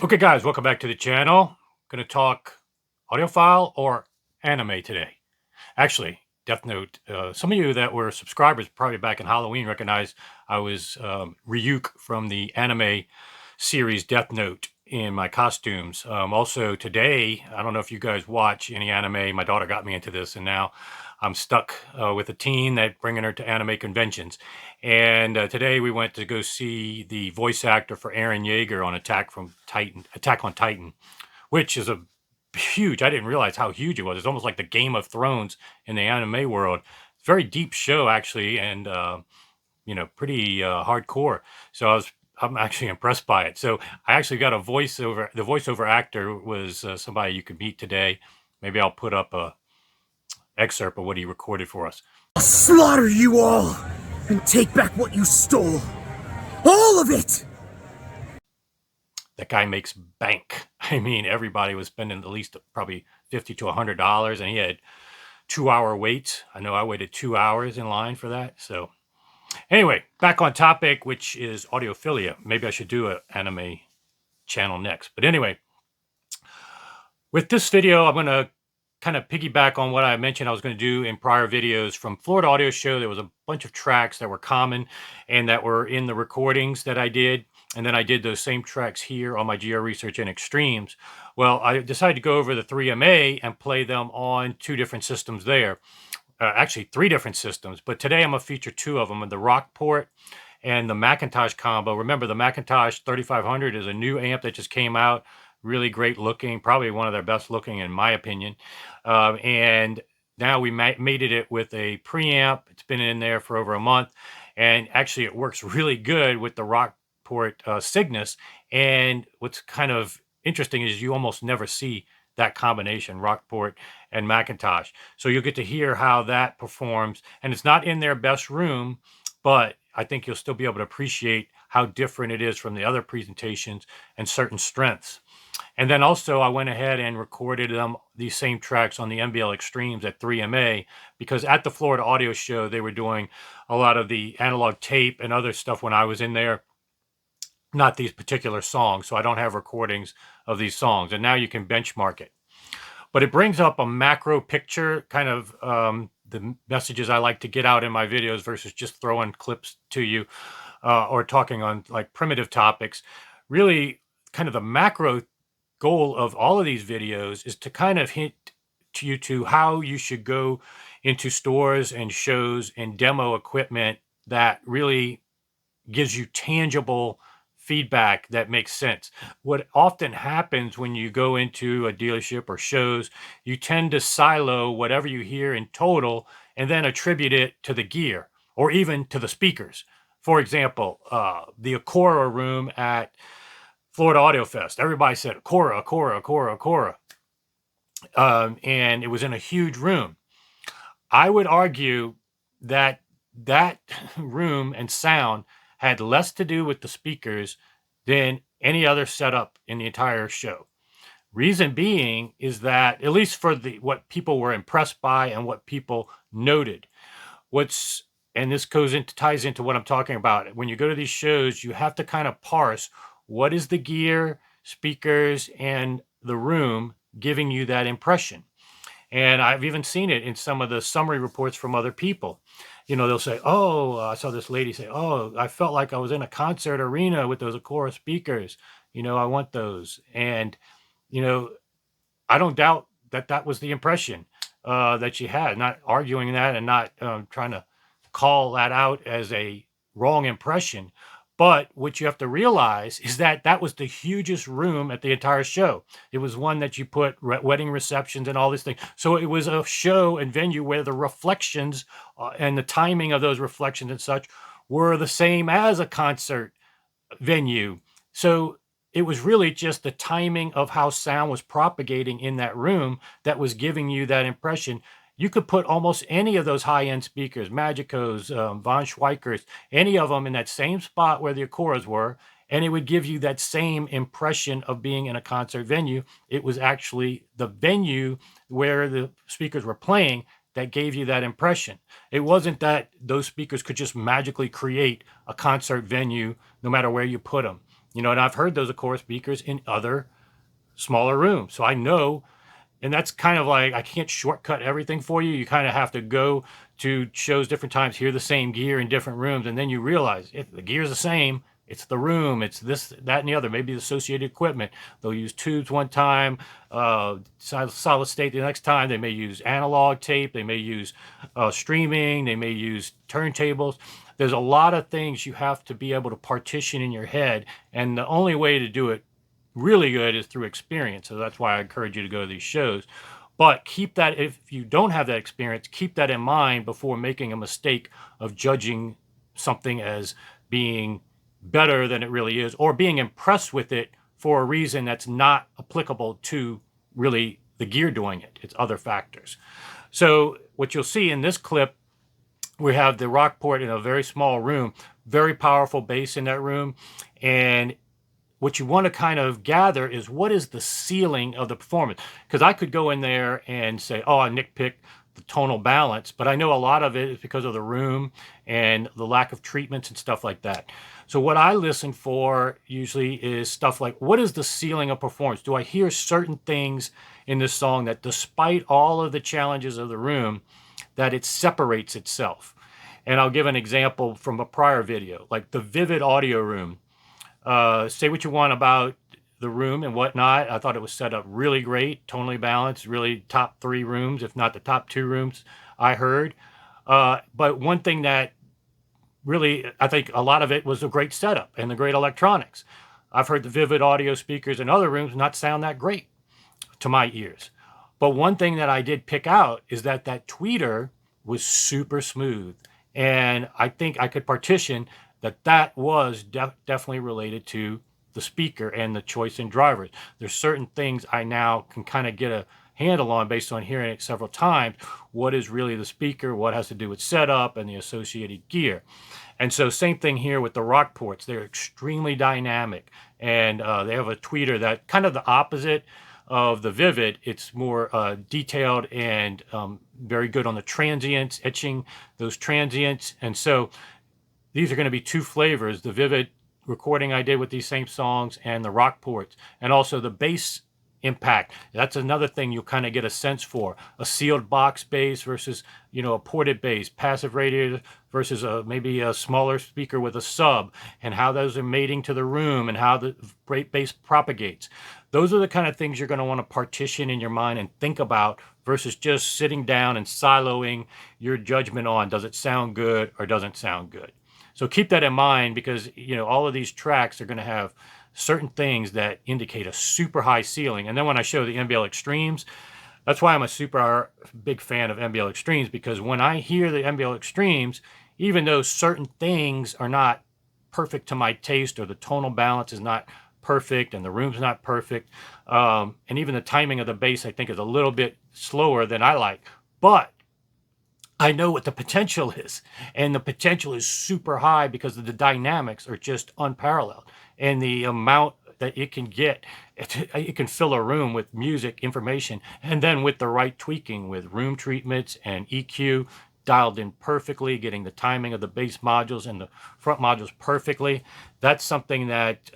Okay, guys, welcome back to the channel. Going to talk audiophile or anime today. Actually, Death Note. Some of you that were subscribers probably back in Halloween recognize I was Ryuk from the anime series Death Note in my costumes. Also today, I don't know if you guys watch any anime. My daughter got me into this, and now I'm stuck with a teen that bringing her to anime conventions. And today we went to go see the voice actor for Eren Yeager on Attack on Titan, which is a huge. I didn't realize how huge it was. It's almost like the Game of Thrones in the anime world. Very deep show actually, and pretty hardcore. So I'm actually impressed by it. So I actually got a voiceover. The voiceover actor was somebody you could meet today. Maybe I'll put up a excerpt of what he recorded for us. I'll slaughter you all and take back what you stole. All of it! That guy makes bank. I mean, everybody was spending at least probably $50 to $100, and he had 2-hour waits. I know I waited 2 hours in line for that. So anyway, back on topic, which is audiophilia. Maybe I should do an anime channel next. But anyway, with this video, I'm going to kind of piggyback on what I mentioned I was going to do in prior videos from Florida Audio Show. There was a bunch of tracks that were common and that were in the recordings that I did. And then I did those same tracks here on my Geo Research and Extremes. Well, I decided to go over the 3MA and play them on 2 different systems there. Actually, 3 different systems. But today I'm going to feature 2 of them, the Rockport and the McIntosh combo. Remember, the McIntosh 3500 is a new amp that just came out. Really great looking, probably one of their best looking in my opinion. And now we mated it with a preamp. It's been in there for over a month. And actually it works really good with the Rockport Cygnus. And what's kind of interesting is you almost never see that combination, Rockport and McIntosh. So you'll get to hear how that performs. And it's not in their best room, but I think you'll still be able to appreciate how different it is from the other presentations and certain strengths. And then also I went ahead and recorded these same tracks on the MBL Extremes at 3MA, because at the Florida Audio Show, they were doing a lot of the analog tape and other stuff when I was in there, not these particular songs. So I don't have recordings of these songs, and now you can benchmark it. But it brings up a macro picture, kind of the messages I like to get out in my videos versus just throwing clips to you or talking on like primitive topics. Really kind of the macro goal of all of these videos is to kind of hint to you to how you should go into stores and shows and demo equipment that really gives you tangible feedback that makes sense. What often happens when you go into a dealership or shows, you tend to silo whatever you hear in total and then attribute it to the gear or even to the speakers. For example, the Acora room at Florida Audio Fest. Everybody said Acora, Acora, Acora, Acora. And it was in a huge room. I would argue that that room and sound had less to do with the speakers than any other setup in the entire show. Reason being is that, at least for what people were impressed by and what people noted, and this ties into what I'm talking about. When you go to these shows, you have to kind of parse what is the gear, speakers, and the room giving you that impression. And I've even seen it in some of the summary reports from other people. You know, they'll say, oh, I saw this lady say, oh, I felt like I was in a concert arena with those Acora speakers. You know, I want those. And, you know, I don't doubt that that was the impression that she had. Not arguing that and not trying to call that out as a wrong impression. But what you have to realize is that that was the hugest room at the entire show. It was one that you put wedding receptions and all this thing. So it was a show and venue where the reflections and the timing of those reflections and such were the same as a concert venue. So it was really just the timing of how sound was propagating in that room that was giving you that impression. You could put almost any of those high-end speakers, Magicos, Von Schweikers, any of them in that same spot where the Acoras were, and it would give you that same impression of being in a concert venue. It was actually the venue where the speakers were playing that gave you that impression. It wasn't that those speakers could just magically create a concert venue no matter where you put them. You know, and I've heard those, of course, speakers in other smaller rooms. So I know, and that's kind of like, I can't shortcut everything for you. You kind of have to go to shows different times, hear the same gear in different rooms, and then you realize if the gear's the same, it's the room, it's this, that, and the other, maybe the associated equipment. They'll use tubes one time, solid state the next time. They may use analog tape, they may use streaming, they may use turntables. There's a lot of things you have to be able to partition in your head, and the only way to do it really good is through experience. So that's why I encourage you to go to these shows. But keep that, if you don't have that experience, keep that in mind before making a mistake of judging something as being better than it really is, or being impressed with it for a reason that's not applicable to really the gear doing it. It's other factors. So what you'll see in this clip, we have the Rockport in a very small room, very powerful bass in that room. And what you want to kind of gather is what is the ceiling of the performance? Because I could go in there and say, oh, I nitpicked the tonal balance, but I know a lot of it is because of the room and the lack of treatments and stuff like that. So what I listen for usually is stuff like, what is the ceiling of performance? Do I hear certain things in this song that despite all of the challenges of the room, that it separates itself? And I'll give an example from a prior video, like the Vivid Audio Room. Say what you want about the room and whatnot. I thought it was set up really great, tonally balanced, really top 3 rooms, if not the top 2 rooms I heard. But one thing that really, I think a lot of it was a great setup and the great electronics. I've heard the Vivid audio speakers in other rooms not sound that great to my ears. But one thing that I did pick out is that that tweeter was super smooth. And I think I could partition that was definitely related to the speaker and the choice in drivers. There's certain things I now can kind of get a handle on based on hearing it several times. What is really the speaker? What has to do with setup and the associated gear? And so same thing here with the Rockports. They're extremely dynamic, and they have a tweeter that kind of the opposite of the Vivid. It's more detailed and very good on the transients, etching those transients. And so these are going to be 2 flavors, the Vivid recording I did with these same songs and the Rockports, and also the bass impact. That's another thing you'll kind of get a sense for. A sealed box bass versus, you know, a ported bass, passive radiator versus maybe a smaller speaker with a sub, and how those are mating to the room and how the bass propagates. Those are the kind of things you're going to want to partition in your mind and think about versus just sitting down and siloing your judgment on, does it sound good or doesn't sound good? So keep that in mind, because, you know, all of these tracks are going to have certain things that indicate a super high ceiling. And then when I show the MBL Extremes, that's why I'm a super big fan of MBL Extremes, because when I hear the MBL Extremes, even though certain things are not perfect to my taste, or the tonal balance is not perfect and the room's not perfect, and even the timing of the bass I think is a little bit slower than I like, but I know what the potential is, and the potential is super high because the dynamics are just unparalleled, and the amount that it can get, it can fill a room with music, information, and then with the right tweaking with room treatments and EQ dialed in perfectly, getting the timing of the bass modules and the front modules perfectly. That's something that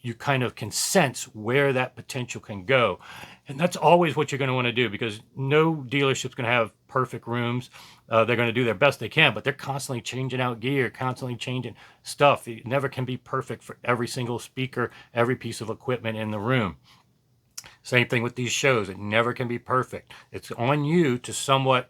you kind of can sense where that potential can go. And that's always what you're going to want to do, because no dealership's going to have perfect rooms. They're going to do their best they can, but they're constantly changing out gear, constantly changing stuff. It never can be perfect for every single speaker, every piece of equipment in the room. Same thing with these shows. It never can be perfect. It's on you to somewhat,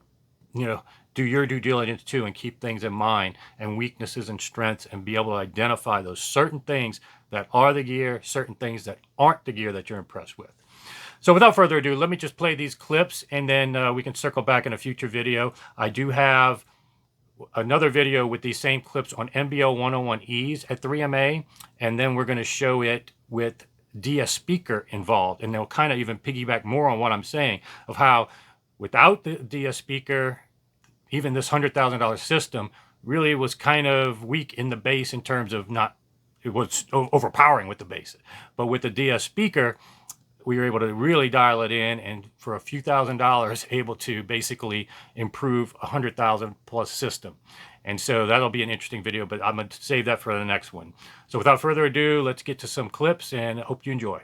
you know, do your due diligence too, and keep things in mind, and weaknesses and strengths, and be able to identify those certain things that are the gear, certain things that aren't the gear that you're impressed with. So without further ado, let me just play these clips, and then we can circle back in a future video. I do have another video with these same clips on MBL 101Es at 3MA, and then we're going to show it with DS speaker involved, and they'll kind of even piggyback more on what I'm saying of how without the DS speaker, even this $100,000 system really was kind of weak in the bass in terms of not, it was overpowering with the bass. But with the DS speaker, we were able to really dial it in, and for a few $1,000s able to basically improve a 100,000 plus system. And so that'll be an interesting video, but I'm going to save that for the next one. So without further ado, let's get to some clips and hope you enjoy.